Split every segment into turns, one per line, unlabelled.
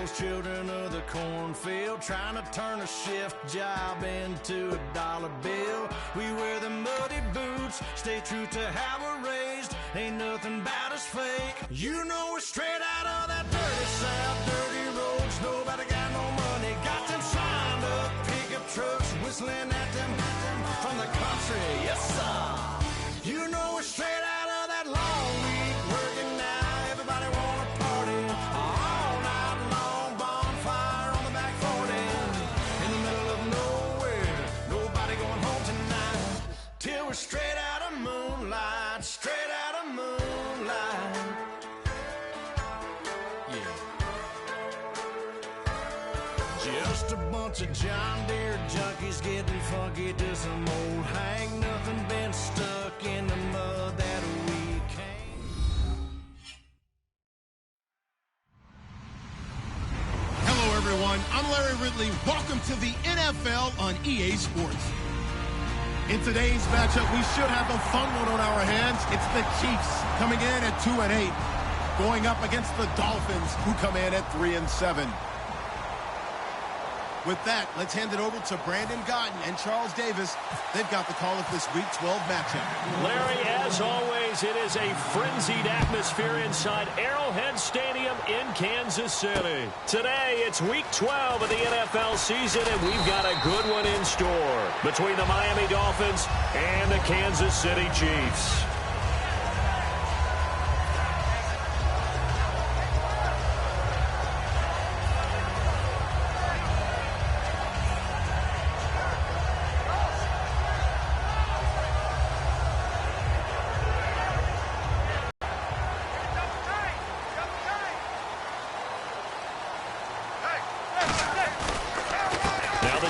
those children of the cornfield, trying to turn a shift job into a dollar bill. We wear the muddy boots, stay true to how we're raised. Ain't nothing about us fake. You know we're straight out of that dirty South, dirty roads. Nobody got no money, got them signed up pickup trucks, whistling at them from the country. Yes, sir. You know we're straight out of that long week working now. Everybody wanna party all night long. Bonfire on the back 40 in the middle of nowhere. Nobody going home tonight till we're straight out of moonlight. Straight out of moonlight. Yeah. Just a bunch of John Deere junkies getting funky to some old hang. Nothing been stuck in the mud that we came.
Hello, everyone. I'm Larry Ridley. Welcome to the NFL on EA Sports. In today's matchup, we should have a fun one on our hands. It's the Chiefs coming in at 2-8, going up against the Dolphins, who come in at 3-7. With that, let's hand it over to Brandon Gotten and Charles Davis. They've got the call of this Week 12 matchup.
Larry, as always, it is a frenzied atmosphere inside Arrowhead Stadium in Kansas City. Today, it's Week 12 of the NFL season, and we've got a good one in store between the Miami Dolphins and the Kansas City Chiefs.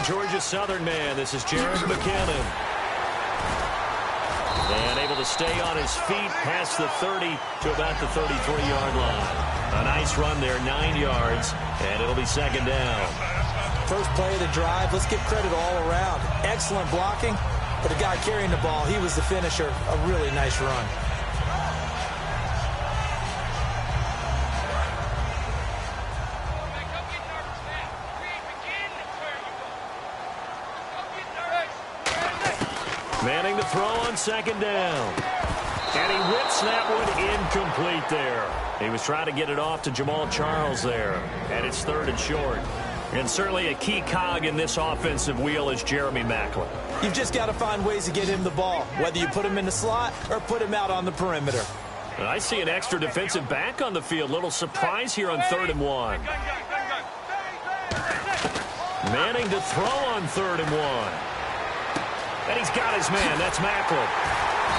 Georgia Southern man, this is Jared McKinnon. And able to stay on his feet past the 30 to about the 33-yard line. A nice run there, 9 yards, and it'll be second down.
First play of the drive, let's give credit all around. Excellent blocking, but the guy carrying the ball, he was the finisher. A really nice run.
Manning to throw on second down. And he whips that one incomplete there. He was trying to get it off to Jamal Charles there. And it's third and short. And certainly a key cog in this offensive wheel is Jeremy Maclin.
You've just got to find ways to get him the ball, whether you put him in the slot or put him out on the perimeter.
And I see an extra defensive back on the field. Little surprise here on 3rd and 1. Manning to throw on 3rd and 1. And he's got his man. That's Maclin.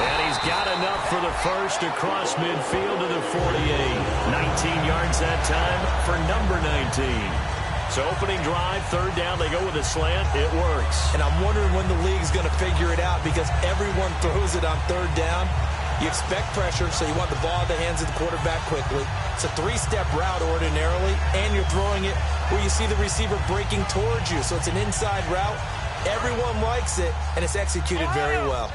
And he's got enough for the first across midfield to the 48. 19 yards that time for number 19. So opening drive, 3rd down, they go with a slant. It works.
And I'm wondering when the league's going to figure it out because everyone throws it on 3rd down. You expect pressure, so you want the ball in the hands of the quarterback quickly. It's a 3-step route ordinarily, and you're throwing it where you see the receiver breaking towards you. So it's an inside route. Everyone likes it, and it's executed very well.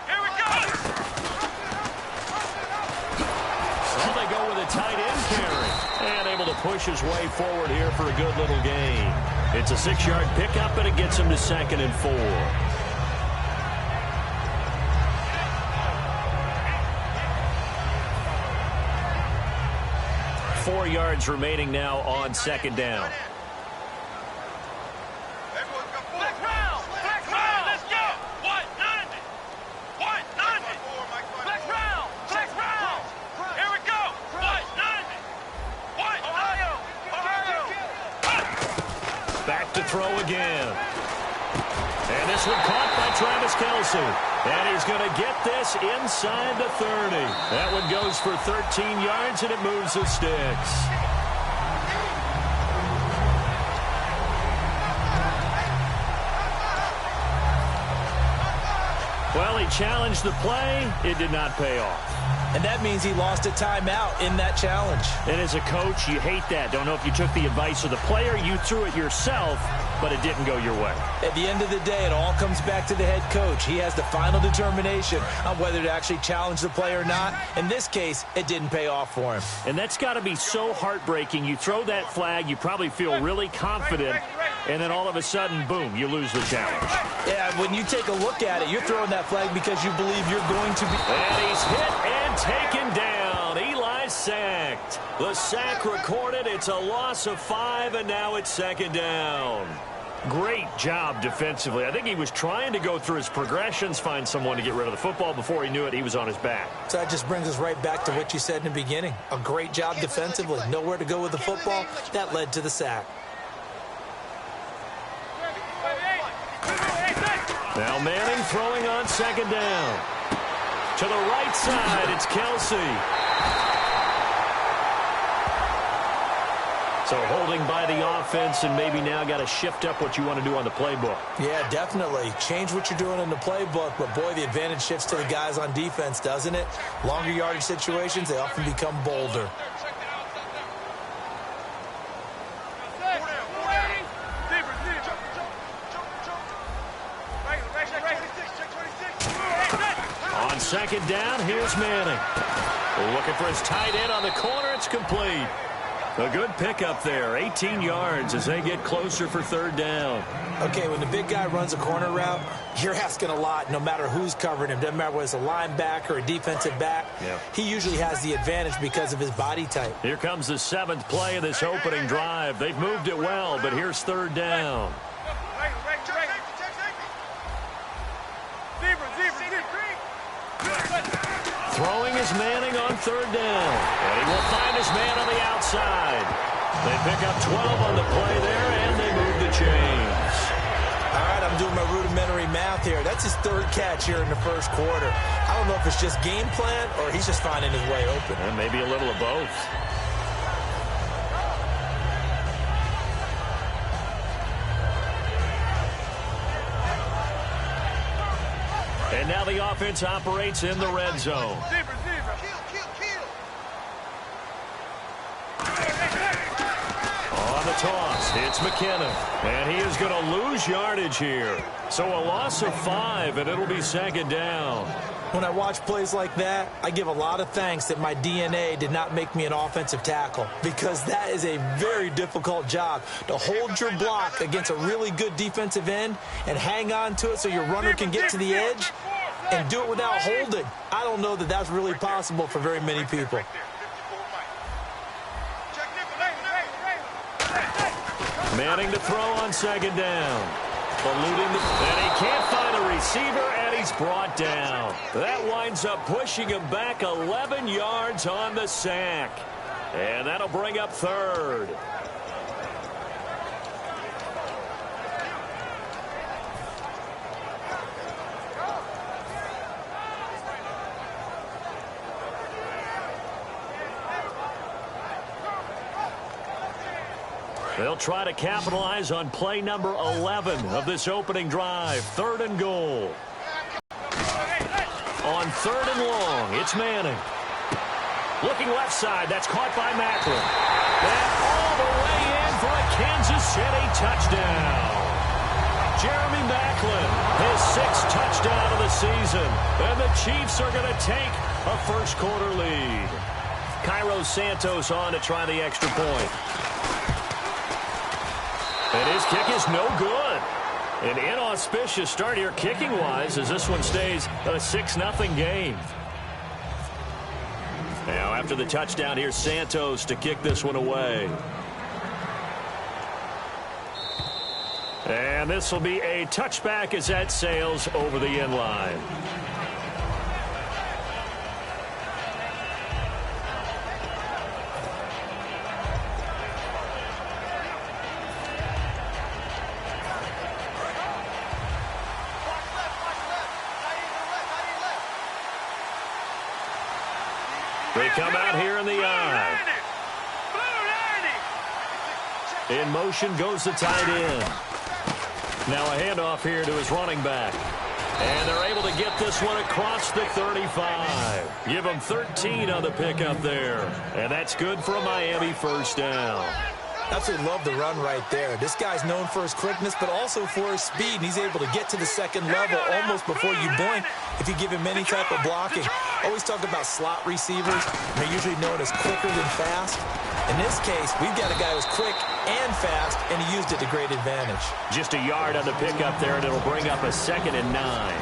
Here we go! So they go with a tight end carry. And able to push his way forward here for a good little gain. It's a 6-yard pickup, and it gets him to 2nd and 4. 4 yards remaining now on 2nd down. Back to throw again. And this one caught by Travis Kelce. And he's going to get this inside the 30. That one goes for 13 yards, and it moves the sticks. Well, he challenged the play. It did not pay off.
And that means he lost a timeout in that challenge.
And as a coach, you hate that. Don't know if you took the advice of the player. You threw it yourself. but it didn't go your way.
At the end of the day, it all comes back to the head coach. He has the final determination on whether to actually challenge the play or not. In this case, it didn't pay off for him.
And that's got to be so heartbreaking. You throw that flag, you probably feel really confident, and then all of a sudden, boom, you lose the challenge.
Yeah, when you take a look at it, you're throwing that flag because you believe you're going to be...
And he's hit and taken down. Eli sacked. The sack recorded. It's a loss of 5, and now it's second down. Great job defensively. I think he was trying to go through his progressions, find someone to get rid of the football. Before he knew it, he was on his back.
So that just brings us right back to what you said in the beginning. A great job defensively. Nowhere to go with the football. That led to the sack.
Now Manning throwing on second down. To the right side, it's Kelsey. So holding by the offense, and maybe now got to shift up what you want to do on the playbook.
Yeah, definitely. Change what you're doing in the playbook, but boy, the advantage shifts to the guys on defense, doesn't it? Longer yardage situations, they often become bolder.
On second down, here's Manning. Looking for his tight end on the corner. It's complete. A good pickup there. 18 yards as they get closer for third down.
Okay, when the big guy runs a corner route, you're asking a lot no matter who's covering him. Doesn't matter whether it's a linebacker or a defensive back.
Yeah.
He usually has the advantage because of his body type.
Here comes the 7th play of this opening drive. They've moved it well, but here's third down. Throwing is Manning on third down. And he will find his man on the outside. They pick up 12 on the play there, and they move the chains.
All right, I'm doing my rudimentary math here. That's his 3rd catch here in the first quarter. I don't know if it's just game plan or he's just finding his way open.
And maybe a little of both. And now the offense operates in the red zone. On the toss, it's McKinnon. And he is going to lose yardage here. So a loss of 5, and it'll be second down.
When I watch plays like that, I give a lot of thanks that my DNA did not make me an offensive tackle, because that is a very difficult job to hold your block against a really good defensive end and hang on to it so your runner can get to the edge and do it without holding. I don't know that that's really possible for very many people.
Manning to throw on second down. And he can't find a receiver, and he's brought down. That winds up pushing him back 11 yards on the sack. And that'll bring up third. They'll try to capitalize on play number 11 of this opening drive. 3rd and goal. On 3rd and long, it's Manning. Looking left side, that's caught by Macklin. And all the way in for a Kansas City touchdown. Jeremy Macklin, his 6th touchdown of the season. And the Chiefs are going to take a first quarter lead. Cairo Santos on to try the extra point. And his kick is no good. An inauspicious start here kicking-wise as this one stays a 6-0 game. Now after the touchdown, here's Santos to kick this one away. And this will be a touchback as that sails over the end line. They come out here in the eye. In motion goes the tight end. Now a handoff here to his running back. And they're able to get this one across the 35. Give them 13 on the pickup there. And that's good for a Miami first down.
Absolutely love the run right there. This guy's known for his quickness, but also for his speed. And he's able to get to the second level almost before you blink if you give him any type of blocking. Always talk about slot receivers. They're usually known as quicker than fast. In this case, we've got a guy who's quick and fast, and he used it to great advantage.
Just a yard on the pickup there, and it'll bring up a 2nd and 9.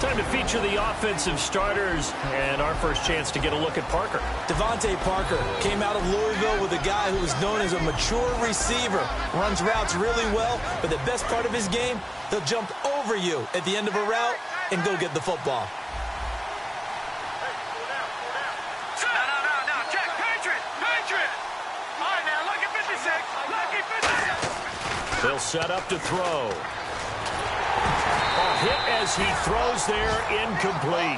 Time to feature the offensive starters, and our first chance to get a look at Parker.
Devontae Parker came out of Louisville with a guy who is known as a mature receiver. Runs routes really well, but the best part of his game, he'll jump over you at the end of a route and go get the football.
No, Jack, Patriot! All right, now, lucky 56!
They'll set up to throw. A hit as he throws there, incomplete.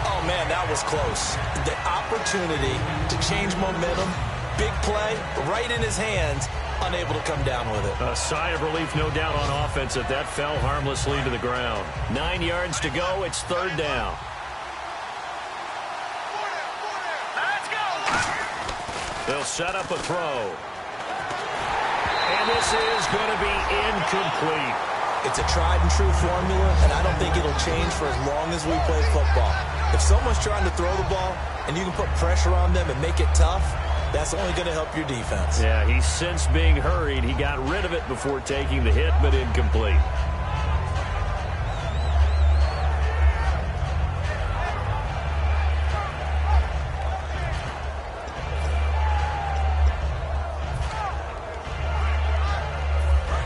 Oh, man, that was close. The opportunity to change momentum, big play, right in his hands, unable to come down with it.
A sigh of relief, no doubt, on offense that fell harmlessly to the ground. 9 yards to go, it's 3rd down.
Let's go!
They'll set up a throw. And this is going to be incomplete.
It's a tried-and-true formula, and I don't think it'll change for as long as we play football. If someone's trying to throw the ball and you can put pressure on them and make it tough, that's only going to help your defense.
Yeah, he's since being hurried. He got rid of it before taking the hit, but incomplete.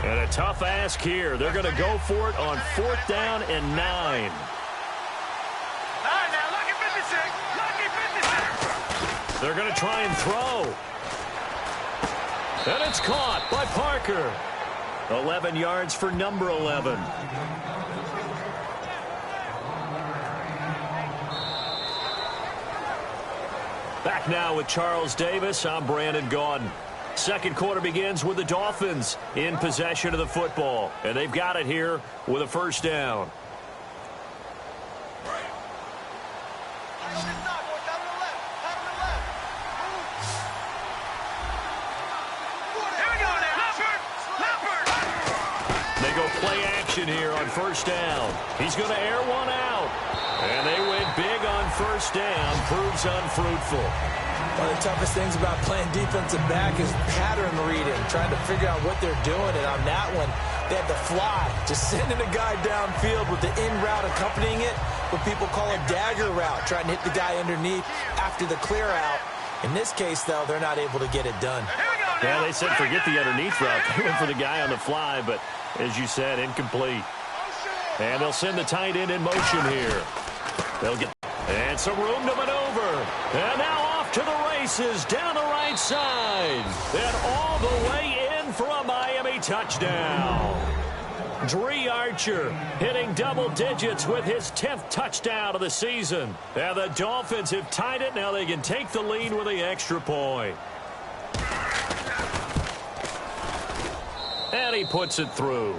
And a tough ask here. They're going to go for it on 4th down and 9.
All right, now, lucky 56!
They're going to try and throw. And it's caught by Parker. 11 yards for number 11. Back now with Charles Davis. I'm Brandon Gaudin. Second quarter begins with the Dolphins in possession of the football. And they've got it here with a 1st down. They go play action here on 1st down. He's going to air one out. And they went big on 1st down. Proves unfruitful.
One of the toughest things about playing defensive back is pattern reading, trying to figure out what they're doing. And on that one, they had the fly, just sending a guy downfield with the in route accompanying it, what people call a dagger route, trying to hit the guy underneath after the clear out. In this case, though, they're not able to get it done.
Yeah, they said forget the underneath route. They went for the guy on the fly, but as you said, incomplete. And they'll send the tight end in motion here. They'll get and some room to maneuver. And now off to the races down the right side. And all the way in for a Miami touchdown. Dree Archer hitting double digits with his 10th touchdown of the season. And the Dolphins have tied it. Now they can take the lead with the extra point. And he puts it through.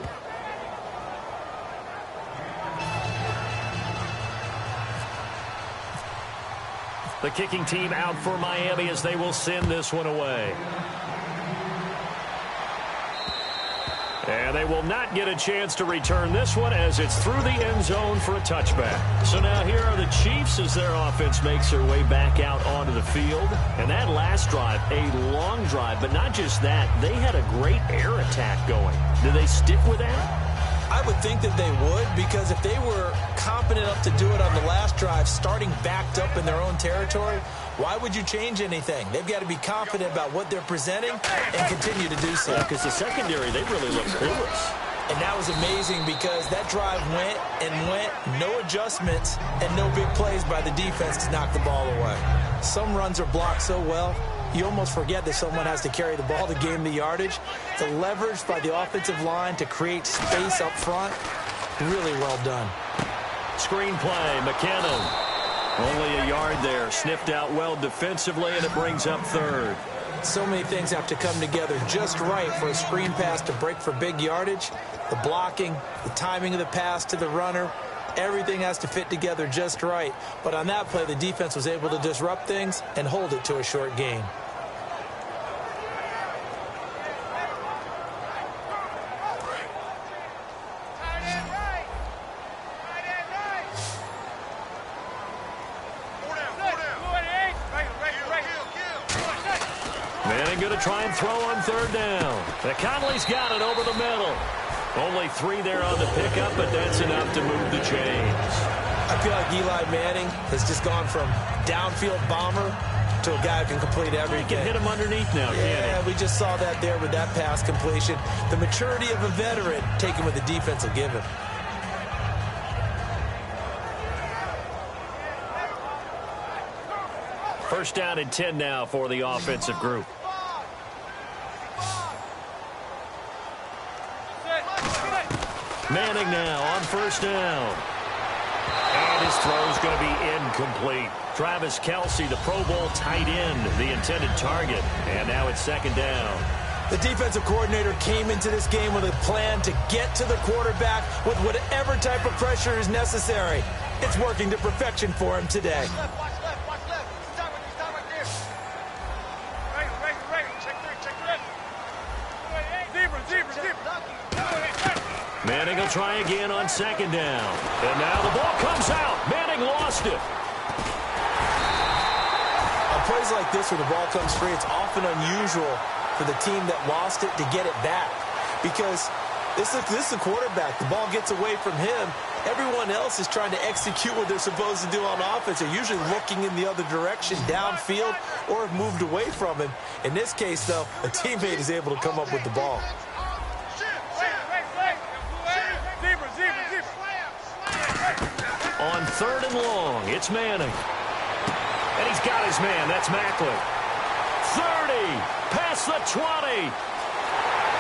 The kicking team out for Miami as they will send this one away. And they will not get a chance to return this one as it's through the end zone for a touchback. So now here are the Chiefs as their offense makes their way back out onto the field. And that last drive, a long drive, but not just that, they had a great air attack going. Do they stick with that?
I would think that they would, because if they were competent enough to do it on the last drive, starting backed up in their own territory, why would you change anything? They've got to be confident about what they're presenting and continue to do so.
Yeah, because the secondary, they really look clueless.
And that was amazing because that drive went and went, no adjustments and no big plays by the defense to knock the ball away. Some runs are blocked so well, you almost forget that someone has to carry the ball to gain the yardage. The leverage by the offensive line to create space up front, really well done.
Screen play, McKinnon. Only a yard there, sniffed out well defensively, and it brings up 3rd.
So many things have to come together just right for a screen pass to break for big yardage. The blocking, the timing of the pass to the runner, everything has to fit together just right. But on that play, the defense was able to disrupt things and hold it to a short gain.
Manning going to try and throw on third down. Conley's got it over the middle. Only 3 there on the pickup, but that's enough to move the chains.
I feel like Eli Manning has just gone from downfield bomber to a guy who can complete everything.
He can hit him underneath now, can't he?
Yeah, we just saw that there with that pass completion. The maturity of a veteran taken with the defense will give him.
First down and 10 now for the offensive group. Manning now on first down. And his throw's going to be incomplete. Travis Kelce, the Pro Bowl tight end, the intended target. And now it's second down.
The defensive coordinator came into this game with a plan to get to the quarterback with whatever type of pressure is necessary. It's working to perfection for him today.
Manning will try again on second down. And now the ball comes out. Manning lost it.
On plays like this where the ball comes free, it's often unusual for the team that lost it to get it back. Because this is a quarterback. The ball gets away from him. Everyone else is trying to execute what they're supposed to do on offense. They're usually looking in the other direction, downfield, or have moved away from him. In this case, though, a teammate is able to come up with the ball.
On third and long, it's Manning. And he's got his man. That's Macklin. 30, past the 20.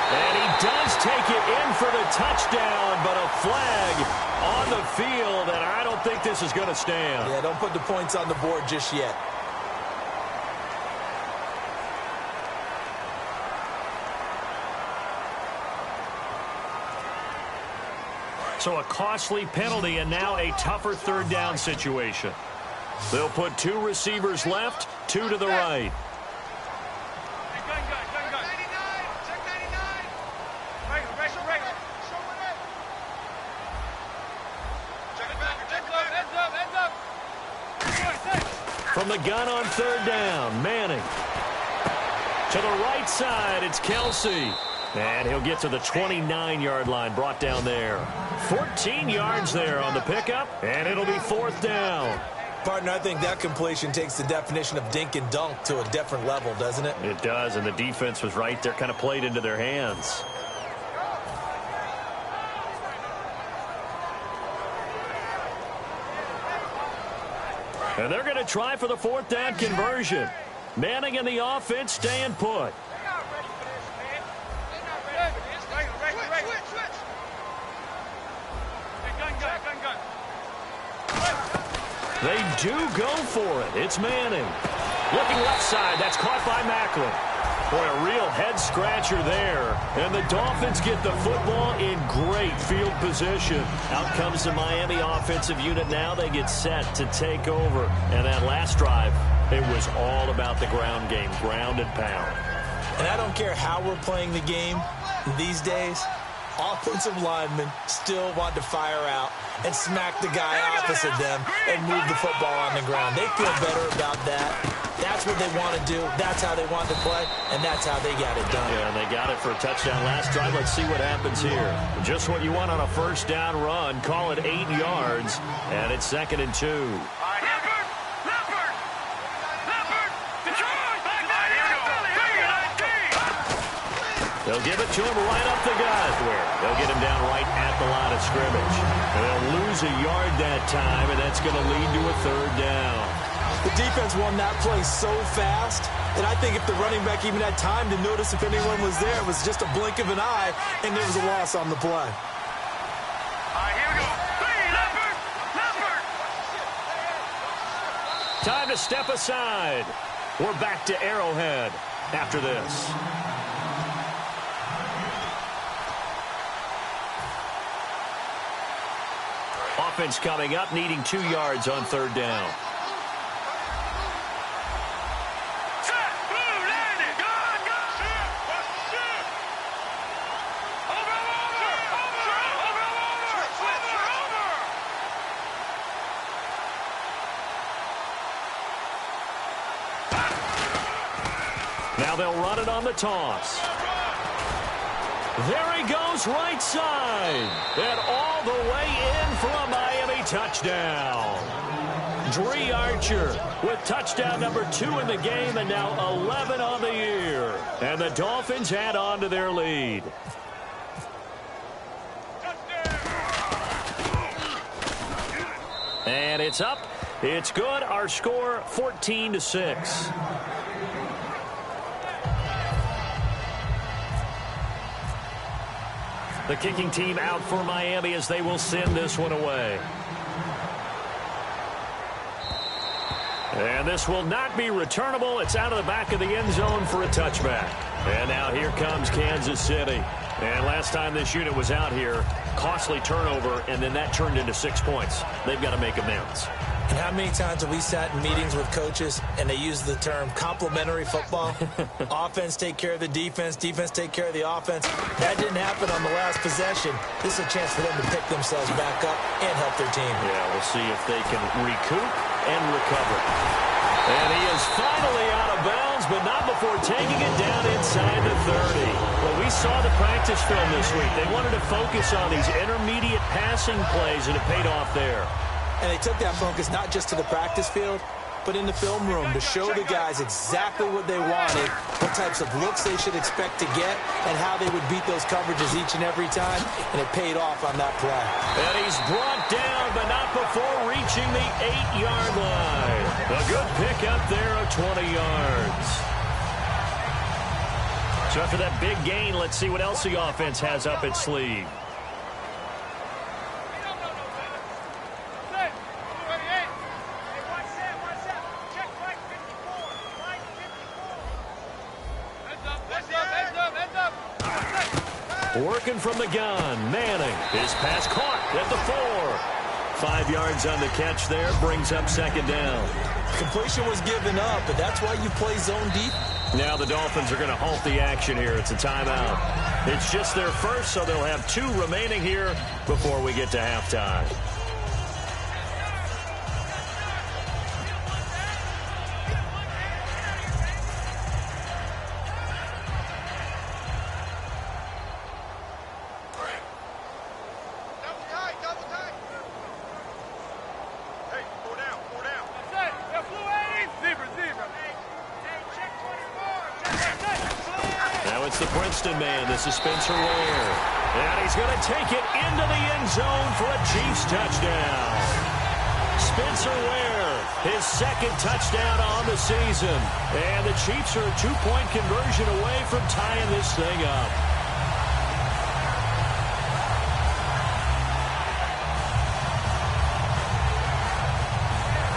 And he does take it in for the touchdown, but a flag on the field, and I don't think this is going to stand.
Yeah, don't put the points on the board just yet.
So a costly penalty and now a tougher third down situation. They'll put 2 receivers left, 2 to the right. From the gun on third down, Manning. To the right side, it's Kelce. And he'll get to the 29-yard line, brought down there. 14 yards there on the pickup, and it'll be fourth down.
Partner, I think that completion takes the definition of dink and dunk to a different level, doesn't it?
It does, and the defense was right there, kind of played into their hands. And they're going to try for the fourth down conversion. Manning and the offense staying put. They do go for it. It's Manning. Looking left side. That's caught by Macklin. Boy, a real head-scratcher there. And the Dolphins get the football in great field position. Out comes the Miami offensive unit now. They get set to take over. And that last drive, it was all about the ground game, ground and pound.
And I don't care how we're playing the game these days, offensive linemen still want to fire out and smack the guy opposite them and move the football on the ground. They feel better about that. That's what they want to do. That's how they want to play, and that's how they got it done.
Yeah, and they got it for a touchdown last drive. Let's see what happens here. Just what you want on a first down run. Call it 8 yards, and it's 2nd and 2. They'll give it to him right up the gut. They'll get him down right at the line of scrimmage. And they'll lose a yard that time, and that's going to lead to a third down.
The defense won that play so fast that I think if the running back even had time to notice if anyone was there, it was just a blink of an eye, and there was a loss on the play.
Here we go. Hey, Leopard!
Time to step aside. We're back to Arrowhead after this. Offense coming up, needing 2 yards on third down. Now they'll run it on the toss. There he goes right side. And all the way in for a Miami touchdown. Dree Archer with touchdown number 2 in the game and now 11 on the year. And the Dolphins add on to their lead. And it's up. It's good. Our score 14-6. The kicking team out for Miami as they will send this one away. And this will not be returnable. It's out of the back of the end zone for a touchback. And now here comes Kansas City. And last time this unit was out here, costly turnover, and then that turned into 6 points. They've got to make amends.
And how many times have we sat in meetings with coaches and they use the term complementary football? Offense take care of the defense, defense take care of the offense. That didn't happen on the last possession. This is a chance for them to pick themselves back up and help their team.
Yeah, we'll see if they can recoup and recover. And he is finally out of bounds, but not before taking it down inside the 30. Well, we saw the practice film this week. They wanted to focus on these intermediate passing plays, and it paid off there.
And they took that focus not just to the practice field, but in the film room to show the guys exactly what they wanted, what types of looks they should expect to get, and how they would beat those coverages each and every time, and it paid off on that play.
And he's brought down, but not before reaching the 8-yard line. A good pick up there of 20 yards. So after that big gain, let's see what else the offense has up its sleeve. Working from the gun, Manning. His pass caught at the 4. 5 yards on the catch there, brings up second down.
Completion was given up, but that's why you play zone deep.
Now the Dolphins are going to halt the action here. It's a timeout. It's just their first, so they'll have 2 remaining here before we get to halftime. Man, this is Spencer Ware. And he's going to take it into the end zone for a Chiefs touchdown. Spencer Ware, his second touchdown on the season. And the Chiefs are a 2-point conversion away from tying this thing up.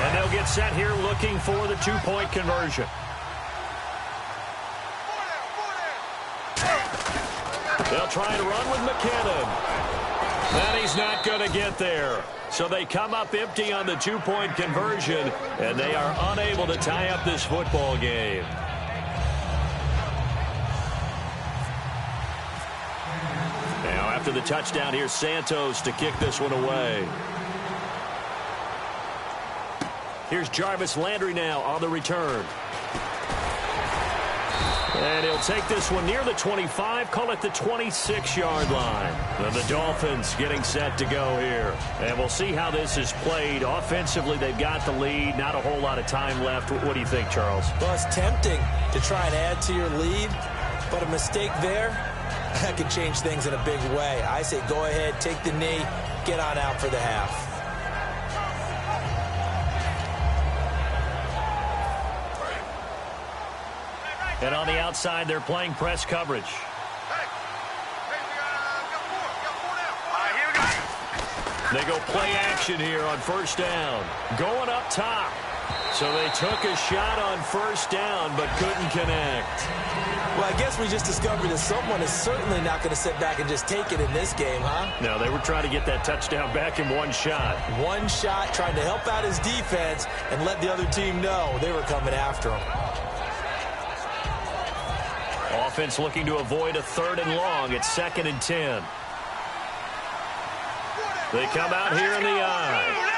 And they'll get set here looking for the 2-point conversion. They'll try to run with McKinnon. And he's not going to get there. So they come up empty on the 2-point conversion, and they are unable to tie up this football game. Now after the touchdown, here's Santos to kick this one away. Here's Jarvis Landry now on the return. And he'll take this one near the 25, call it the 26-yard line. And the Dolphins getting set to go here. And we'll see how this is played. Offensively, they've got the lead. Not a whole lot of time left. What do you think, Charles?
Well, it's tempting to try and add to your lead, but a mistake there, that could change things in a big way. I say go ahead, take the knee, get on out for the half.
And on the outside, they're playing press coverage. They go play action here on first down. Going up top. So they took a shot on first down, but couldn't connect.
Well, I guess we just discovered that someone is certainly not going to sit back and just take it in this game, huh?
No, they were trying to get that touchdown back in one shot.
One shot, trying to help out his defense and let the other team know they were coming after him.
Offense looking to avoid a 3rd and long. It's 2nd and 10. They come out here in the eye.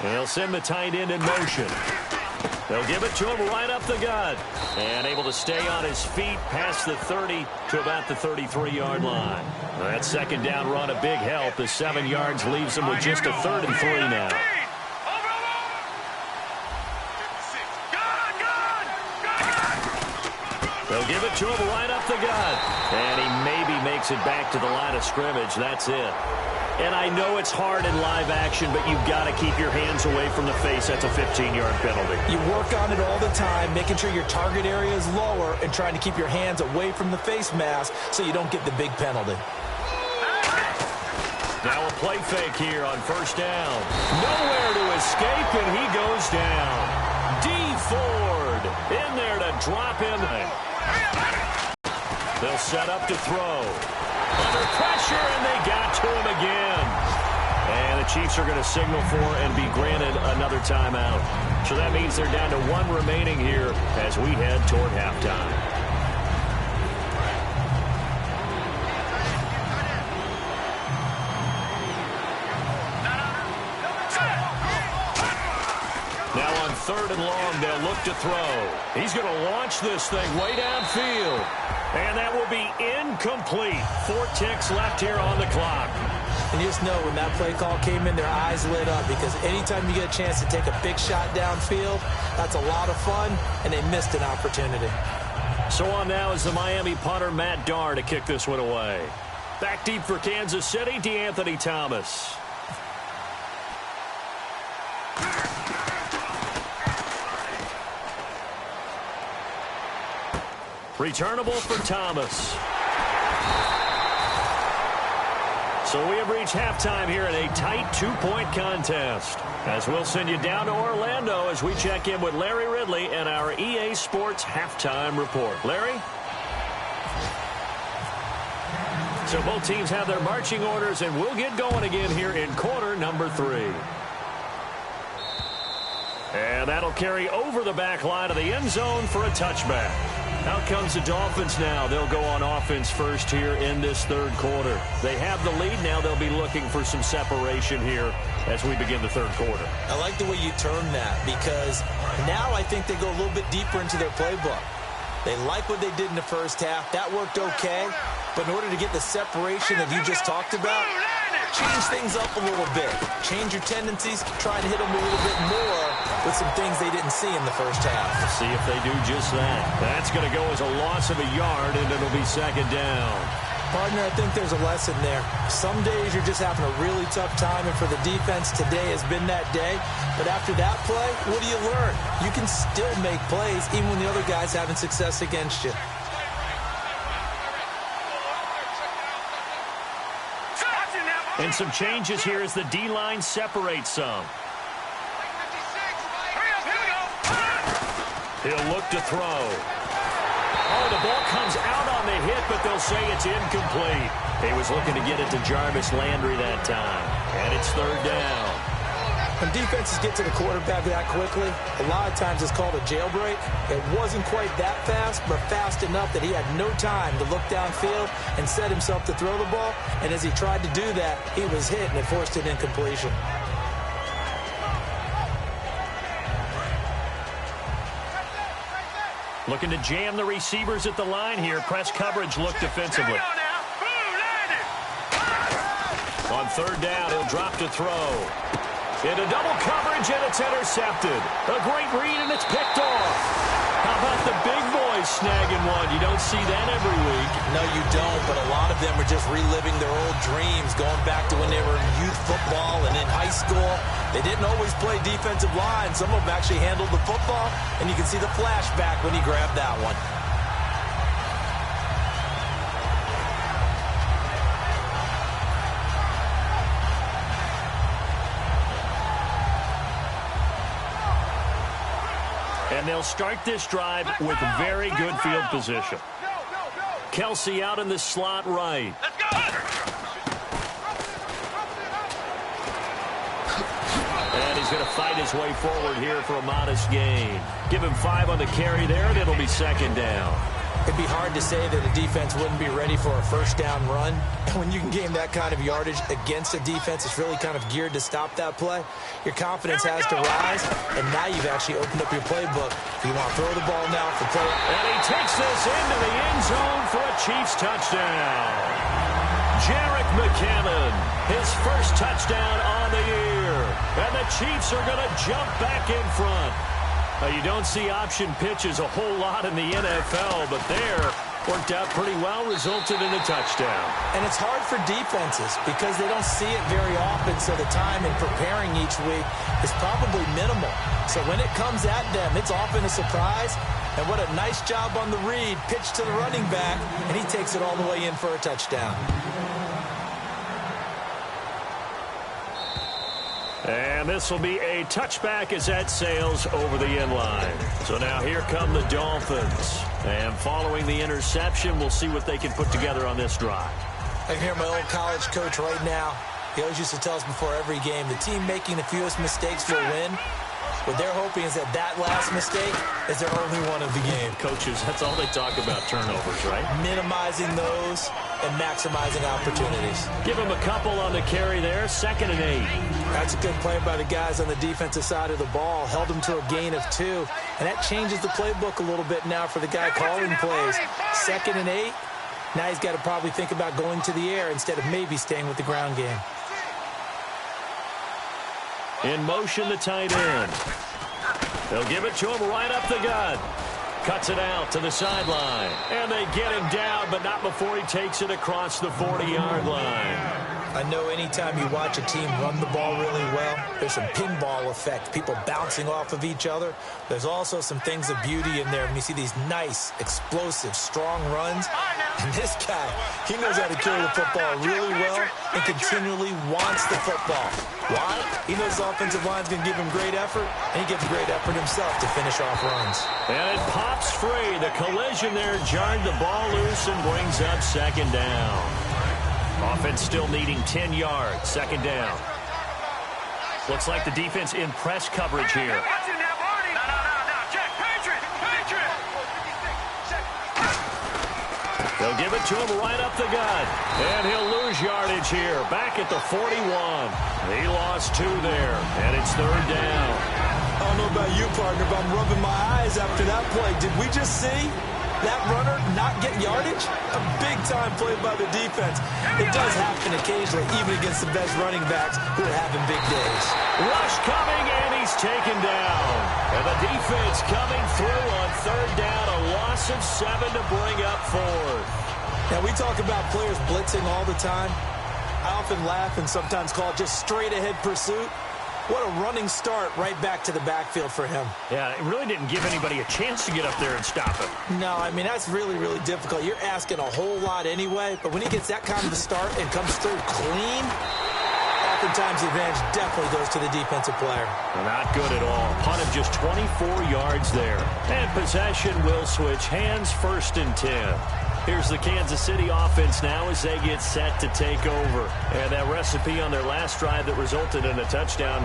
They'll send the tight end in motion. They'll give it to him right up the gut. And able to stay on his feet past the 30 to about the 33-yard line. That second down run, a big help. The 7 yards leaves him with just a 3rd and 3 now. They'll give it to him right up the gut. And he maybe makes it back to the line of scrimmage. That's it. And I know it's hard in live action, but you've got to keep your hands away from the face. That's a 15-yard penalty.
You work on it all the time, making sure your target area is lower and trying to keep your hands away from the face mask so you don't get the big penalty.
Now a play fake here on first down. Nowhere to escape, and he goes down. D. Ford in there to drop him. They'll set up to throw. Under pressure, and they got to him again. And the Chiefs are going to signal for and be granted another timeout. So that means they're down to 1 remaining here as we head toward halftime. Now on 3rd and long, they'll look to throw. He's going to launch this thing way downfield. And that will be incomplete. 4 ticks left here on the clock.
And you just know when that play call came in, their eyes lit up because anytime you get a chance to take a big shot downfield, that's a lot of fun, and they missed an opportunity.
So on now is the Miami punter, Matt Darr, to kick this one away. Back deep for Kansas City, DeAnthony Thomas. Returnable for Thomas. So we have reached halftime here in a tight 2-point contest. As we'll send you down to Orlando as we check in with Larry Ridley and our EA Sports Halftime Report. Larry? So both teams have their marching orders, and we'll get going again here in quarter number 3. And that'll carry over the back line of the end zone for a touchback. Out comes the Dolphins now. They'll go on offense first here in this 3rd quarter. They have the lead. Now they'll be looking for some separation here as we begin the 3rd quarter.
I like the way you term that because now I think they go a little bit deeper into their playbook. They like what they did in the first half. That worked okay. But in order to get the separation that you just talked about, change things up a little bit. Change your tendencies. Try to hit them a little bit more with some things they didn't see in the first half.
Let's see if they do just that. That's going to go as a loss of a yard, and it'll be 2nd down.
Partner, I think there's a lesson there. Some days you're just having a really tough time, and for the defense, today has been that day. But after that play, what do you learn? You can still make plays even when the other guy's having success against you.
And some changes here as the D-line separates some. He'll look to throw. Oh, the ball comes out on the hit, but they'll say it's incomplete. He was looking to get it to Jarvis Landry that time. And it's 3rd down.
When defenses get to the quarterback that quickly, a lot of times it's called a jailbreak. It wasn't quite that fast, but fast enough that he had no time to look downfield and set himself to throw the ball. And as he tried to do that, he was hit, and it forced an incompletion.
Looking to jam the receivers at the line here. Press coverage look defensively. On 3rd down, he'll drop to throw. Into double coverage, and it's intercepted. A great read, and it's picked off. How about the big boys snagging one? You don't see that every week.
No, you don't, but a lot of them are just reliving their old dreams, going back to when they were in youth football and in high school. They didn't always play defensive line. Some of them actually handled the football, and you can see the flashback when he grabbed that one.
And they'll start this drive with very good field position. Kelsey out in the slot right. And he's going to fight his way forward here for a modest gain. Give him 5 on the carry there, and it'll be 2nd down.
It'd be hard to say that a defense wouldn't be ready for a first down run. And when you can gain that kind of yardage against a defense that's really kind of geared to stop that play, your confidence has to rise, and now you've actually opened up your playbook. You want to throw the ball now for play.
And he takes this into the end zone for a Chiefs touchdown. Jerick McCammon, his first touchdown on the year. And the Chiefs are going to jump back in front. You don't see option pitches a whole lot in the NFL, but there worked out pretty well, resulted in a touchdown.
And it's hard for defenses because they don't see it very often, so the time in preparing each week is probably minimal. So when it comes at them, it's often a surprise. And what a nice job on the read, pitch to the running back, and he takes it all the way in for a touchdown.
And this will be a touchback as that sails over the end line. So now here come the Dolphins. And following the interception, we'll see what they can put together on this drive.
I can hear my old college coach right now. He always used to tell us before every game, the team making the fewest mistakes will win. What they're hoping is that that last mistake is their only one of the game.
Coaches, that's all they talk about, turnovers, right?
Minimizing those and maximizing opportunities.
Give them a couple on the carry there, 2nd and 8.
That's a good play by the guys on the defensive side of the ball. Held them to a gain of 2. And that changes the playbook a little bit now for the guy calling plays. 2nd and 8. Now he's got to probably think about going to the air instead of maybe staying with the ground game.
In motion, the tight end. They'll give it to him right up the gut. Cuts it out to the sideline. And they get him down, but not before he takes it across the 40-yard line.
I know anytime you watch a team run the ball really well, there's some pinball effect, people bouncing off of each other. There's also some things of beauty in there when you see these nice, explosive, strong runs. And this guy, he knows how to carry the football really well and continually wants the football. Why? He knows the offensive line's going to give him great effort, and he gives great effort himself to finish off runs.
And it pops free. The collision there jarred the ball loose and brings up 2nd down. Offense still needing 10 yards. 2nd down. Looks like the defense in press coverage here. They'll give it to him right up the gut. And he'll lose yardage here. Back at the 41. He lost 2 there. And it's 3rd down.
I don't know about you, partner, but I'm rubbing my eyes after that play. Did we just see that runner not get yardage? A big-time play by the defense. It does happen occasionally, even against the best running backs who are having big days.
Rush coming, and he's taken down. And the defense coming through on 3rd down. A loss of 7 to bring up 4th.
Now, we talk about players blitzing all the time. I often laugh and sometimes call it just straight-ahead pursuit. What a running start right back to the backfield for him.
Yeah, it really didn't give anybody a chance to get up there and stop him.
No, I mean, that's really, really difficult. You're asking a whole lot anyway, but when he gets that kind of a start and comes through clean, oftentimes the advantage definitely goes to the defensive player.
Not good at all. Punt of just 24 yards there. And possession will switch hands, 1st and 10. Here's the Kansas City offense now as they get set to take over. And that recipe on their last drive that resulted in a touchdown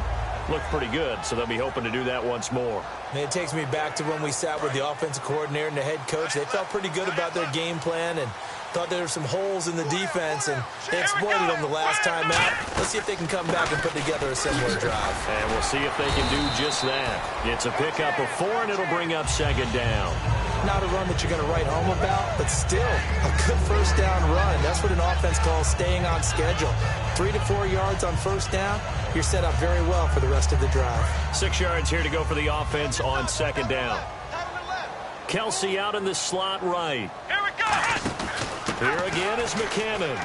looked pretty good, so they'll be hoping to do that once more.
And it takes me back to when we sat with the offensive coordinator and the head coach. They felt pretty good about their game plan and thought there were some holes in the defense, and they exploited them the last time out. Let's see if they can come back and put together a similar drive.
And we'll see if they can do just that. It's a pickup of 4, and it'll bring up 2nd down.
Not a run that you're going to write home about, but still a good 1st down run. That's what an offense calls staying on schedule. 3 to 4 yards on 1st down, you're set up very well for the rest of the drive.
6 yards here to go for the offense on 2nd down. Kelsey out in the slot right.
Here we go!
Here again is McCammon.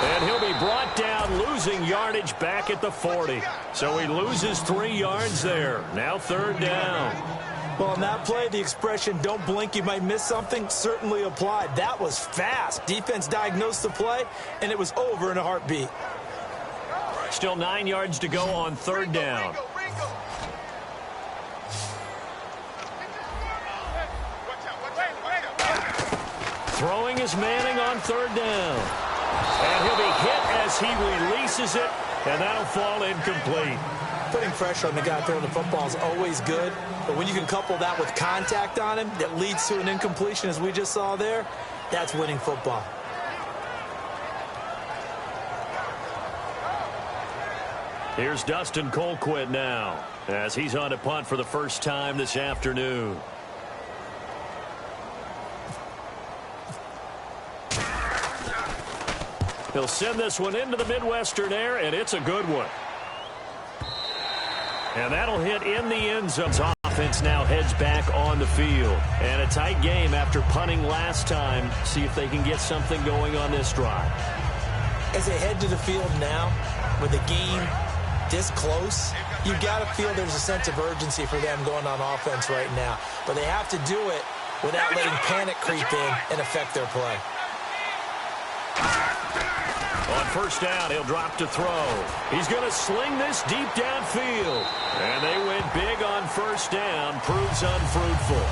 And he'll be brought down, losing yardage back at the 40. So he loses 3 yards there. Now 3rd down.
Well, on that play, the expression, don't blink, you might miss something, certainly applied. That was fast. Defense diagnosed the play, and it was over in a heartbeat.
Still 9 yards to go on 3rd down. Throwing is Manning on 3rd down. And he'll be hit as he releases it, and that'll fall incomplete.
putting pressure on the guy throwing the football is always good, but when you can couple that with contact on him that leads to an incompletion, as we just saw there, that's winning football.
Here's Dustin Colquitt now, as he's on to punt for the first time this afternoon. He'll send this one into the Midwestern air, and it's a good one. And that'll hit in the end zone. Offense now heads back on the field. And a tight game after punting last time. See if they can get something going on this drive.
As they head to the field now, with the game this close, you've got to feel there's a sense of urgency for them going on offense right now. But they have to do it without letting panic creep in and affect their play.
On first down, he'll drop to throw. He's going to sling this deep downfield. And they went big on first down. Proves unfruitful.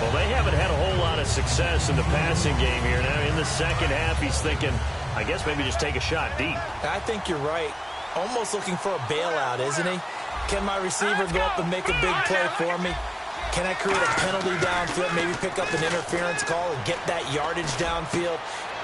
Well, they haven't had a whole lot of success in the passing game here. Now, in the second half, he's thinking, I guess maybe just take a shot deep.
I think you're right. Almost looking for a bailout, isn't he? Can my receiver go up and make a big play for me? Can I create a penalty downfield, maybe pick up an interference call and get that yardage downfield?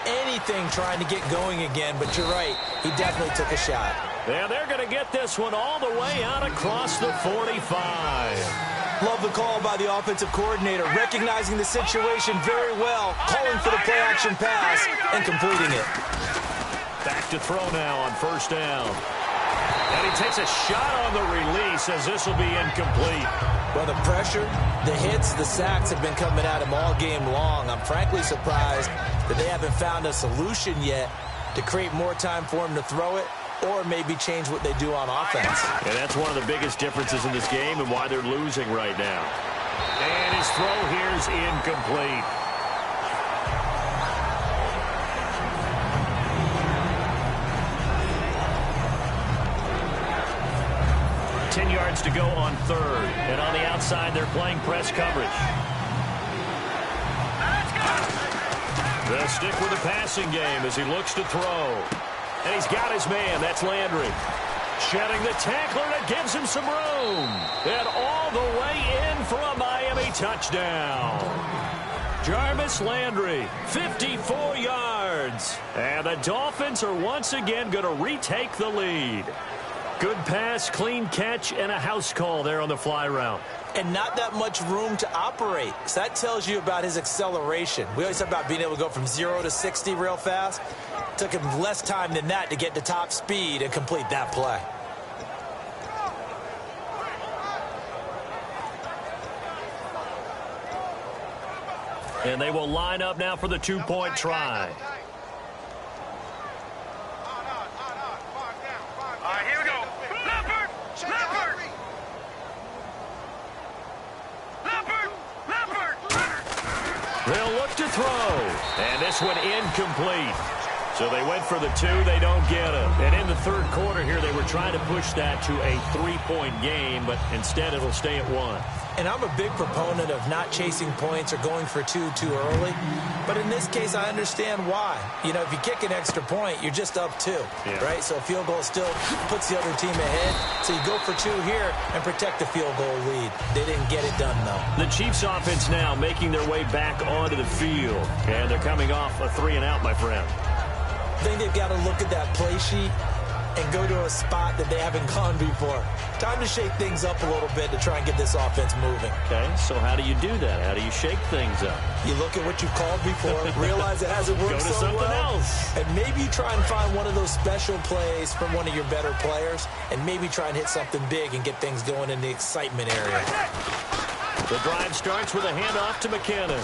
Anything trying to get going again, but you're right. He definitely took a shot.
And they're going to get this one all the way out across the 45.
Love the call by the offensive coordinator, recognizing the situation very well, calling for the play-action pass and completing it.
Back to throw now on first down. And he takes a shot on the release as this will be incomplete.
Well, the pressure, the hits, the sacks have been coming at him all game long. I'm frankly surprised that they haven't found a solution yet to create more time for him to throw it or maybe change what they do on offense.
And that's one of the biggest differences in this game and why they're losing right now. And his throw here is incomplete. 10 yards to go on third. And on the outside, they're playing press coverage. They'll stick with the passing game as he looks to throw. And he's got his man. That's Landry. Shedding the tackler that gives him some room. And all the way in for a Miami touchdown. Jarvis Landry, 54 yards. And the Dolphins are once again going to retake the lead. Good pass, clean catch, and a house call there on the fly route.
And not that much room to operate. So that tells you about his acceleration. We always talk about being able to go from 0 to 60 real fast. It took him less time than that to get to top speed and complete that play.
And they will line up now for the two-point try. They'll look to throw. And this one incomplete. So they went for the two. They don't get it. And in the third quarter here, they were trying to push that to a three-point game, but instead it'll stay at one.
And I'm a big proponent of not chasing points or going for two too early. But in this case, I understand why. You know, if you kick an extra point, you're just up two, right? So a field goal still puts the other team ahead. So you go for two here and protect the field goal lead. They didn't get it done, though. The
Chiefs offense now making their way back onto the field. And they're coming off a 3-and-out, my friend.
I think they've got to look at that play sheet and go to a spot that they haven't gone before. Time to shake things up a little bit to try and get this offense moving.
Okay, so how do you do that? How do you shake things up?
You look at what you've called before, realize it hasn't worked so well. Go to something else. And maybe you try and find one of those special plays from one of your better players, and maybe try and hit something big and get things going in the excitement area.
The drive starts with a handoff to McKinnon.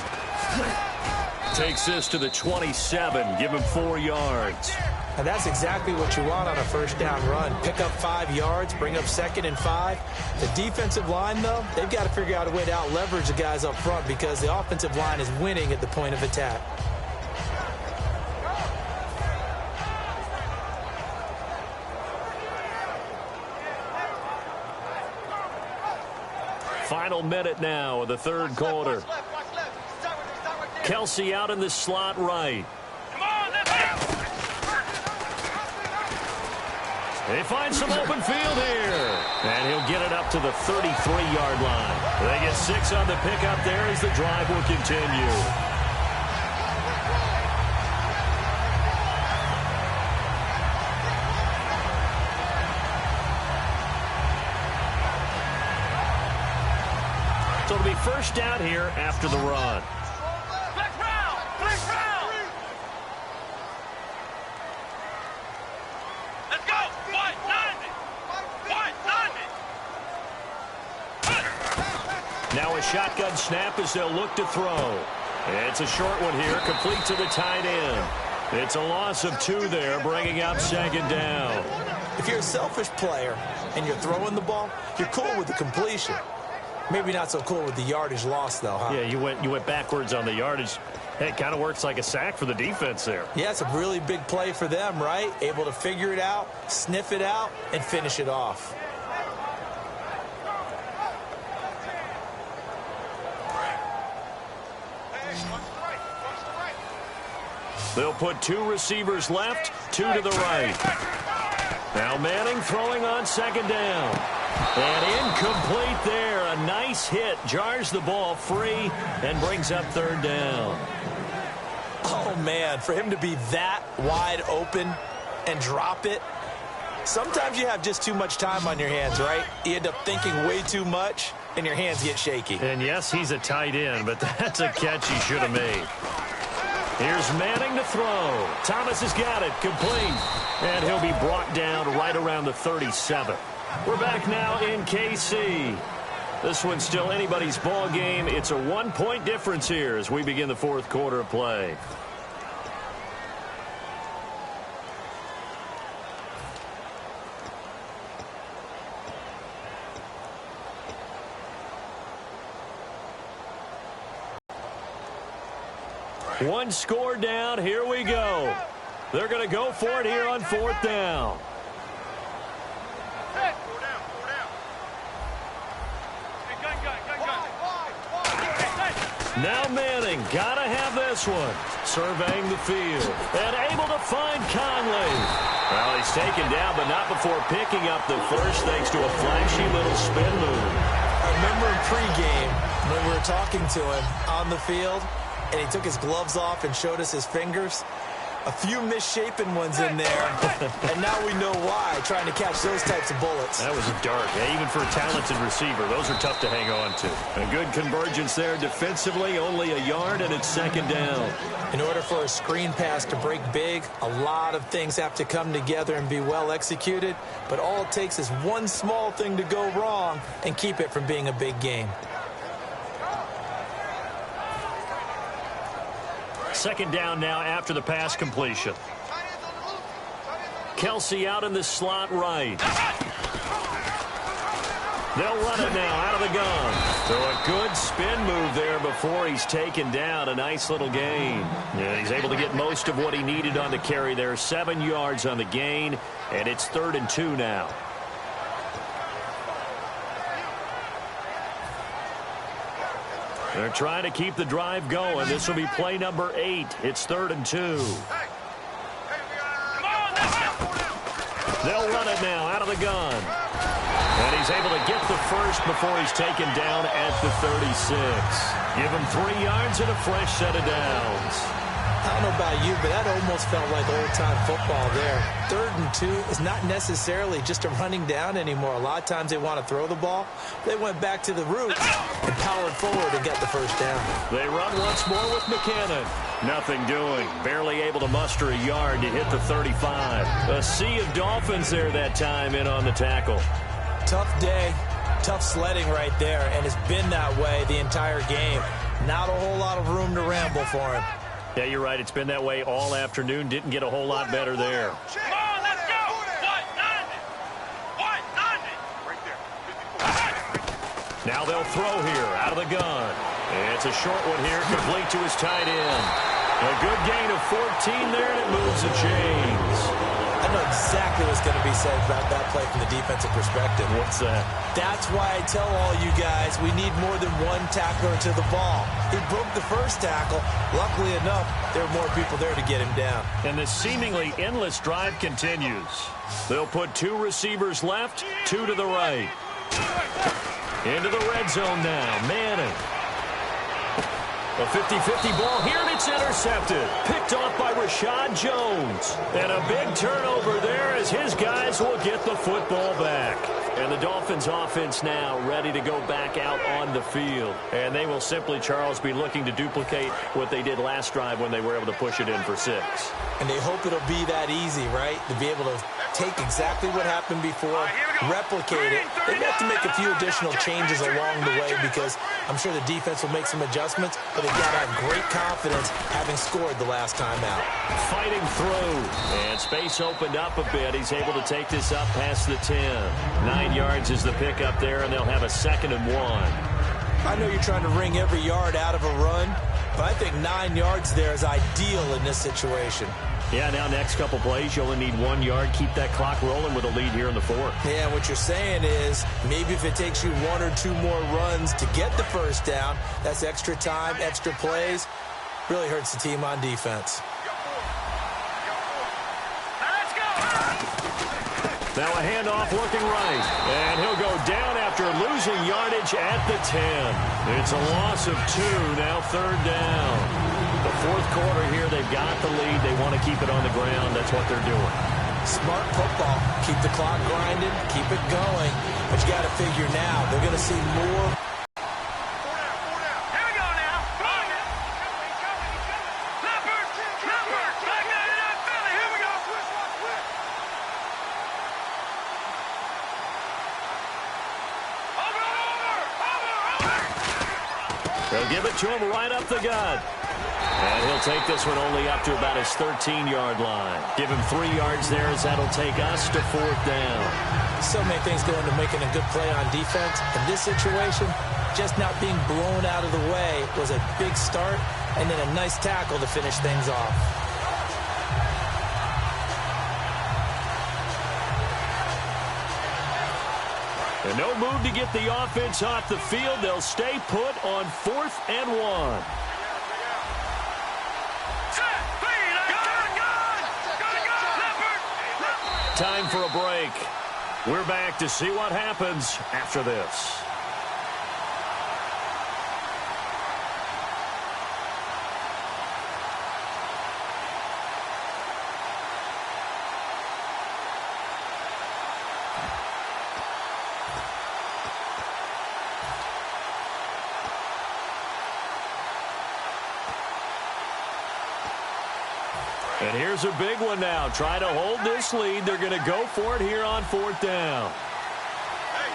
Takes this to the 27, give him 4 yards.
And that's exactly what you want on a first down run. Pick up 5 yards, bring up 2nd and 5. The defensive line, though, they've got to figure out a way to out-leverage the guys up front because the offensive line is winning at the point of attack.
Final minute now of the third quarter. Kelsey out in the slot right. They find some open field here. And he'll get it up to the 33-yard line. They get 6 on the pickup there as the drive will continue. So it'll be first down here after the run.
Black round! Black round! Let's go! White 90! White 90!
Now a shotgun snap as they'll look to throw. It's a short one here, complete to the tight end. It's a loss of 2 there, bringing up second down.
If you're a selfish player and you're throwing the ball, you're cool with the completion. Maybe not so cool with the yardage loss, though, huh?
Yeah, you went backwards on the yardage. Hey, it kind of works like a sack for the defense there.
Yeah, it's a really big play for them, right? Able to figure it out, sniff it out, and finish it off.
They'll put 2 receivers left, 2 to the right. Now Manning throwing on second down. And incomplete there. A nice hit. Jars the ball free and brings up third down.
Oh, man, for him to be that wide open and drop it. Sometimes you have just too much time on your hands, right? You end up thinking way too much, and your hands get shaky.
And yes, he's a tight end, but that's a catch he should have made. Here's Manning to throw. Thomas has got it. Complete. And he'll be brought down right around the 37. We're back now in KC. This one's still anybody's ball game. It's a 1-point difference here as we begin the fourth quarter of play. One score down. Here we go. They're going to go for it here on fourth down.
Hey, four down. Hey, gun.
Now Manning, gotta have this one. Surveying the field and able to find Conley. Well, he's taken down, but not before picking up the first thanks to a flashy little spin move.
I remember in pregame when we were talking to him on the field, and he took his gloves off and showed us his fingers. A few misshapen ones in there, and now we know why, trying to catch those types of bullets.
That was a dart. Yeah, even for a talented receiver, those are tough to hang on to. A good convergence there defensively, only a yard, and it's second down.
In order for a screen pass to break big, a lot of things have to come together and be well executed, but all it takes is one small thing to go wrong and keep it from being a big game.
Second down now after the pass completion. Kelsey out in the slot right. They'll run it now out of the gun. So a good spin move there before he's taken down. A nice little gain. Yeah, he's able to get most of what he needed on the carry there. 7 yards on the gain, and it's 3rd and 2 now. They're trying to keep the drive going. This will be play number 8. It's 3rd and 2. They'll run it now out of the gun. And he's able to get the first before he's taken down at the 36. Give him 3 yards and a fresh set of downs.
I don't know about you, but that almost felt like old-time football there. 3rd and 2 is not necessarily just a running down anymore. A lot of times they want to throw the ball. They went back to the roots and powered forward and got the first down.
They run once more with McKinnon. Nothing doing. Barely able to muster a yard to hit the 35. A sea of Dolphins there that time in on the tackle.
Tough day, tough sledding right there, and it's been that way the entire game. Not a whole lot of room to ramble for him.
Yeah, you're right. It's been that way all afternoon. Didn't get a whole lot better there.
Come on, let's go! White 90! White 90! Right there.
Now they'll throw here out of the gun. It's a short one here, complete to his tight end. A good gain of 14 there, and it moves the chains.
I I know exactly what's going to be said about that play from the defensive perspective.
What's that?
That's why I tell all you guys we need more than one tackler to the ball. He broke the first tackle. Luckily enough, there were more people there to get him down.
And the seemingly endless drive continues. They'll put 2 receivers left, 2 to the right. Into the red zone now. Manning. A 50-50 ball here, and it's intercepted. Picked off by Rashad Jones. And a big turnover there as his guys will get the football back. And the Dolphins offense now ready to go back out on the field. And they will simply, Charles, be looking to duplicate what they did last drive when they were able to push it in for 6.
And they hope it'll be that easy, right? To be able to take exactly what happened before, replicate it. They have to make a few additional changes along the way because I'm sure the defense will make some adjustments, but they've got to have great confidence having scored the last time out.
Fighting through. And space opened up a bit. He's able to take this up past the 10. 9 yards is the pickup there, and they'll have a 2nd and 1.
I know you're trying to wring every yard out of a run, but I think 9 yards there is ideal in this situation.
Yeah, now next couple plays, you only need 1 yard. Keep that clock rolling with a lead here in the 4th.
Yeah, what you're saying is maybe if it takes you 1 or 2 more runs to get the first down, that's extra time, extra plays, really hurts the team on defense.
Now a handoff looking right. And he'll go down after losing yardage at the 10. It's a loss of 2, now 3rd down. The 4th quarter here, they've got the lead. They want to keep it on the ground. That's what they're doing.
Smart football. Keep the clock grinding, keep it going. But you got to figure now, they're going to see more.
They'll give it to him right up the gut. And he'll take this one only up to about his 13-yard line. Give him 3 yards there as that'll take us to 4th down.
So many things go into making a good play on defense. In this situation, just not being blown out of the way was a big start, and then a nice tackle to finish things off.
And no move to get the offense off the field. They'll stay put on 4th and 1. Time for a break. We're back to see what happens after this. And here's a big one now. Try to hold this lead. They're going to go for it here on 4th down.
Hey.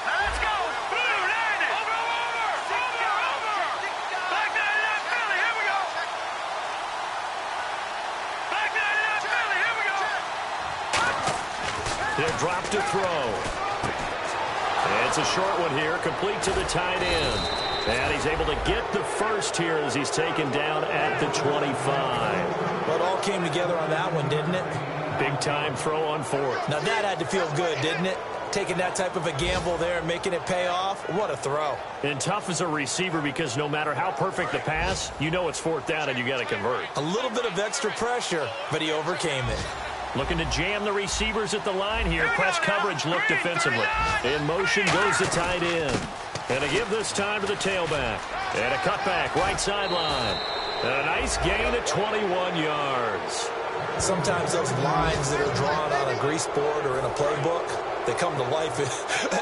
Let's go. Blue 90. Over. Back 99 Philly. Here we go. Back 99 Philly. Here we go.
He'll drop to throw. And it's a short one here, complete to the tight end. And he's able to get the first here as he's taken down at the 25.
Well, it all came together on that one, didn't it?
Big time throw on 4th.
Now that had to feel good, didn't it? Taking that type of a gamble there and making it pay off. What a throw.
And tough as a receiver because no matter how perfect the pass, you know it's 4th down and you got to convert.
A little bit of extra pressure, but he overcame it.
Looking to jam the receivers at the line here. Press coverage look defensively. In motion goes the tight end. And a give this time to the tailback. And a cutback right sideline. And a nice gain at 21 yards.
Sometimes those lines that are drawn on a grease board or in a playbook, they come to life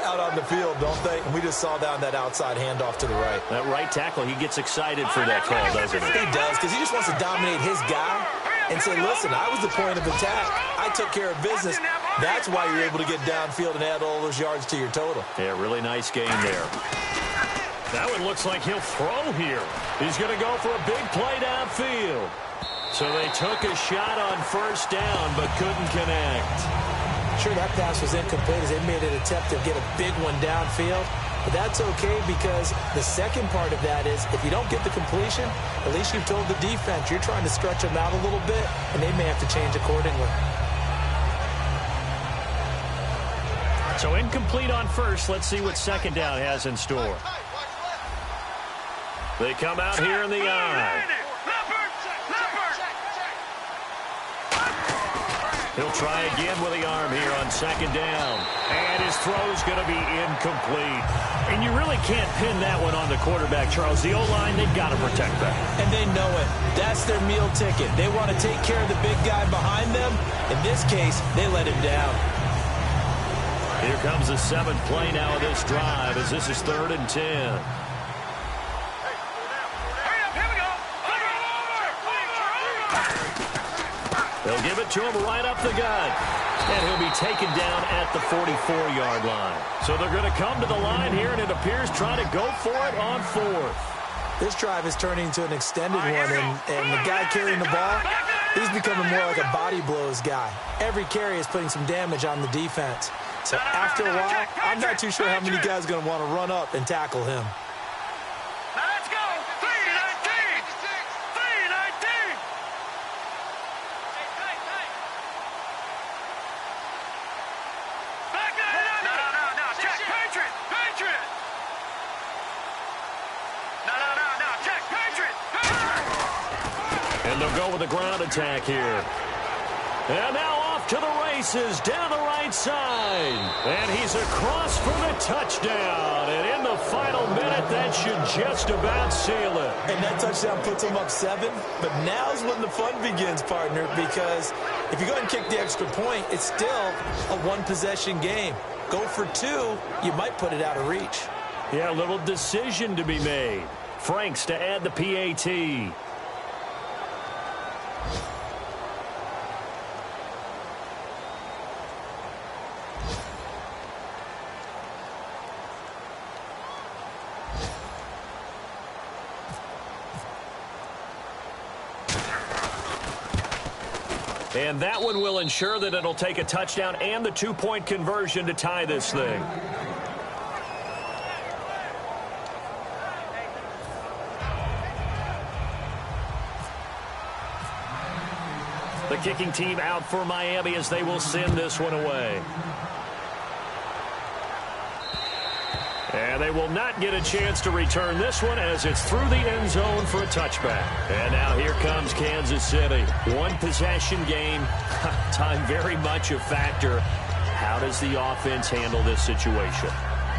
out on the field, don't they? And we just saw down that outside handoff to the right.
That right tackle, he gets excited for that call, doesn't he?
He does, because he just wants to dominate his guy and say, listen, I was the point of attack. I took care of business. That's why you're able to get downfield and add all those yards to your total.
Yeah, really nice game there. That one looks like he'll throw here. He's going to go for a big play downfield. So they took a shot on 1st down, but couldn't connect.
Sure, that pass was incomplete as they made an attempt to get a big one downfield. But that's okay because the second part of that is if you don't get the completion, at least you've told the defense you're trying to stretch them out a little bit, and they may have to change accordingly.
So incomplete on first. Let's see what second down has in store. They come out here in the eye. He'll try again with the arm here on second down. And his throw's going to be incomplete. And you really can't pin that one on the quarterback, Charles. The O-line, they've got to protect that.
And they know it. That's their meal ticket. They want to take care of the big guy behind them. In this case, they let him down.
Here comes the seventh play now of this drive as this is 3rd and 10. They'll give it to him right up the gut. And he'll be taken down at the 44-yard line. So they're going to come to the line here, and it appears trying to go for it on 4th.
This drive is turning into an extended one, and the guy carrying the ball, he's becoming more like a body blows guy. Every carry is putting some damage on the defense. So after a while, I'm not too sure how many guys are going to want to run up and tackle him.
Now let's go. 3-19. 3-19. Back up. No. Check. Patriot. No. Check. Patriot.
And they'll go with the ground attack here. And now off to the races down the right side. And he's across for the touchdown. And in the final minute, that should just about seal it.
And that touchdown puts him up 7. But now's when the fun begins, partner, because if you go and kick the extra point, it's still a one-possession game. Go for 2, you might put it out of reach.
Yeah, a little decision to be made. Franks to add the PAT. And that one will ensure that it'll take a touchdown and the 2-point conversion to tie this thing. The kicking team out for Miami as they will send this one away. And they will not get a chance to return this one as it's through the end zone for a touchback. And now here comes Kansas City. One possession game. Time very much a factor. How does the offense handle this situation?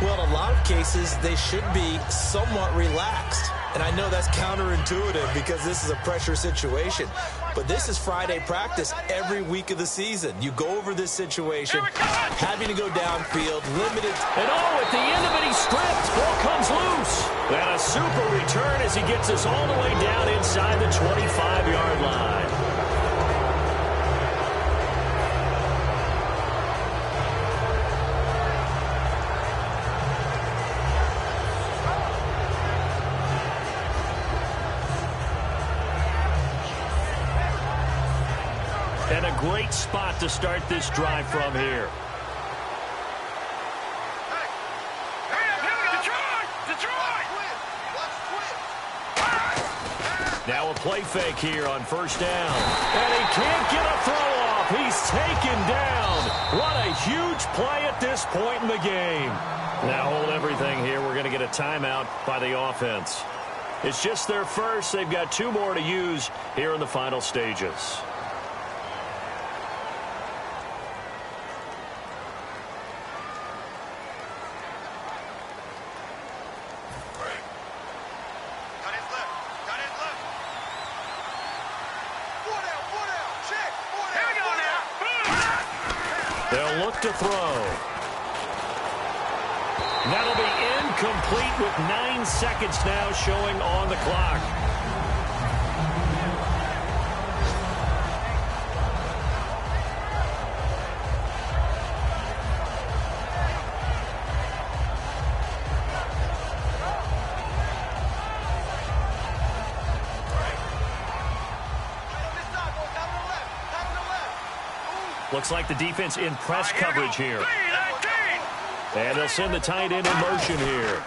Well, in a lot of cases, they should be somewhat relaxed. And I know that's counterintuitive because this is a pressure situation. But this is Friday practice every week of the season. You go over this situation, having to go downfield, limited.
And at the end of it, he's stripped. Ball comes loose. And a super return as he gets us all the way down inside the 25-yard line. And a great spot to start this drive from here. Now a play fake here on first down. And he can't get a throw off. He's taken down. What a huge play at this point in the game. Now hold everything here. We're going to get a timeout by the offense. It's just their first. They've got 2 more to use here in the final stages. They'll look to throw. That'll be incomplete with 9 seconds now showing on the clock. Looks like the defense in press coverage here. And they'll send the tight end in motion here.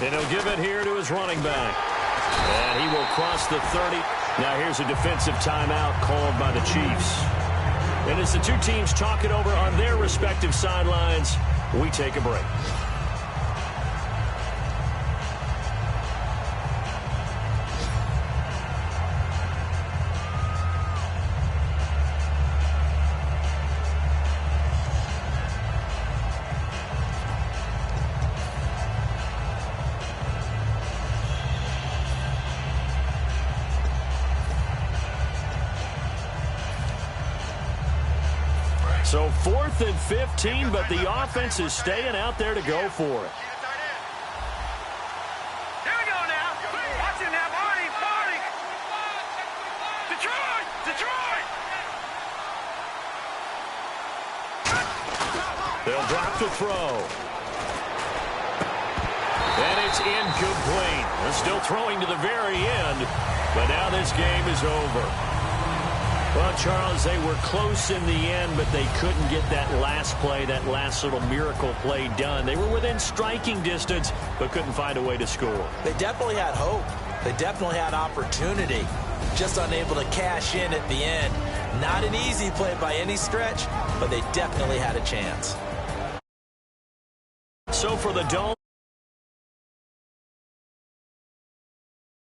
And he'll give it here to his running back. And he will cross the 30. Now here's a defensive timeout called by the Chiefs. And as the 2 teams talk it over on their respective sidelines, We take a break. So 4th and 15, but the offense is staying out there to go for it.
Here we go now. Watch it now, Marty. Detroit.
They'll drop to throw. And it's incomplete. They're still throwing to the very end, but now this game is over. Well, Charles, they were close in the end, but they couldn't get that last play, that last little miracle play done. They were within striking distance, but couldn't find a way to score.
They definitely had hope. They definitely had opportunity. Just unable to cash in at the end. Not an easy play by any stretch, but they definitely had a chance.
So for the Dolphins,